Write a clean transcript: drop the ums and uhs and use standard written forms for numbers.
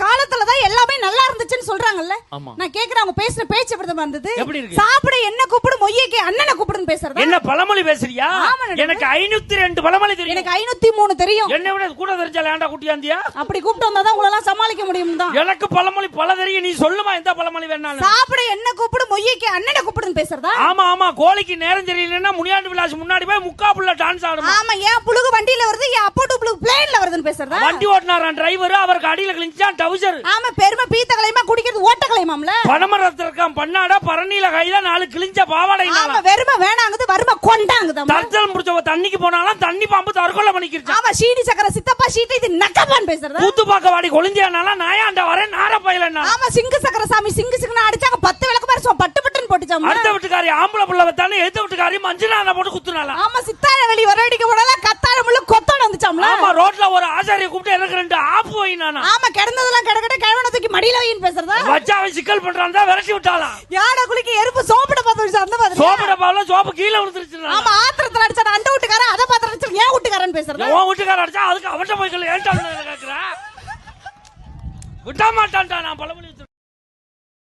காலத்துலதான் எல்லாமே நல்லா இருந்துச்சுன்னு சொல்றாங்கல்ல. நான் கேக்குறேன் அவங்க பேசுற பேச்சு எப்படி வந்தது? சாப்பிட என்ன கூப்பிடு மொய்யக்கு அண்ணனை கூப்பிடுன்னு பேசுறதா? என்ன பழமொழி பேசுறியா? எனக்கு 502 பழமொழி தெரியும். எனக்கு 503 தெரியும். என்ன விட கூட தெரிஞ்சால ஏன்டா குட்டியாந்தியா? அப்படி கூப்பிட்டு வந்தாதான் உங்கள எல்லாம் சமாளிக்க முடியும் தான். எனக்கு பழமொழி பல தெரியும். நீ சொல்லுமா எந்த பழமொழி வேணாலும். சாப்பிட என்ன கூப்பிடு மொய்யக்கு அண்ணனை கூப்பிடுன்னு பேசுறதா? ஆமா ஆமா. கோழிக்கு நேரம் தெரியலன்னா முனியாண்டி விலாஸ் முன்னாடி போய் முக்கா புள்ள டான்ஸ் ஆடுமா. ஆமா. ஏன் புளுகு வண்டியில வருது, ஏன் அப்போட்டு புளுகு பிளேன்ல வருதுன்னு பேசுறதா? வண்டி ஓட்டுனாரான் டிரைவர், அவருக்கு அடியில கிழிஞ்சான் டவுசர். ஆமா. பெருமை பீத்தகளையுமா குடிக்கிறது ஓட்டகளையுமாம்ல. பனமரத்துல இருக்கான் பண்ணாட பரணியில கையில 4 கிழிஞ்ச பாவாடை. ஆமா. வெறுமை வேணாங்குது, வறுமை கொண்டாங்குது. தர்த்தல் முடிச்சவ தண்ணிக்கு போனாலும் தண்ணி பாம்பு தற்கொலை பண்ணிக்கிச்சு. ஆமா. சீனி சக்கர சித்தப்பா சீட்டு இது நக்கப்பான் பேசுறதா? கூத்து பாக்க வாடி கொளிஞ்சியானால நாயாண்ட வர நார பையலன்னா. ஆமா. சிங்கு சக்கர சாமி சிங்கு சிங்கன அடிச்சாங்க 10 விளக்கு மாதிரி பட்டு பட்டுன்னு போட்டுச்சாம். அடுத்த வீட்டுக்காரி ஆம்பளை புள்ள வத்தானே எடுத்த வீட்டுக்காரி மஞ்சளான போட்டு குத்துனால. ஆமா. சித்தார வெளி வரடிக்க போடல கத்தார முள்ள கொத்தோட வந்துச்சாம்ல. ஆமா. ரோட்ல ஒரு ஆசாரிய கூப்பிட்டு எனக்கு 2 ஆப்பு வைனானா. ஆமா. கிடந்ததெல்லாம் கிடக்கட்ட கிழவன தூக்கி மடியில வைன்னு பேசுறதா? வச்சாவை சிக்கல் பண்றான் தான் விரட்டி விட்டாலாம். யாட குளிக்கு எறும்பு சோப்பிட பார்த்து அந்த மாதிரி. சோப்பிட பாவல சோப்பு கீழ விழுந்துருச்சு. ஆமா. ஆத்திரத்துல அடிச்சா அந்த வீட்டுக்கார அத பாத்திரம் அடிச்சா ஏன் வீட்டுக்காரன்னு பேசுறதா? உன் வீட்டுக்கார அடிச்சா அதுக்கு அவட்ட போய் ஏன்டா கேக்குறா? விட மாட்டான்டா நான் பழமொழி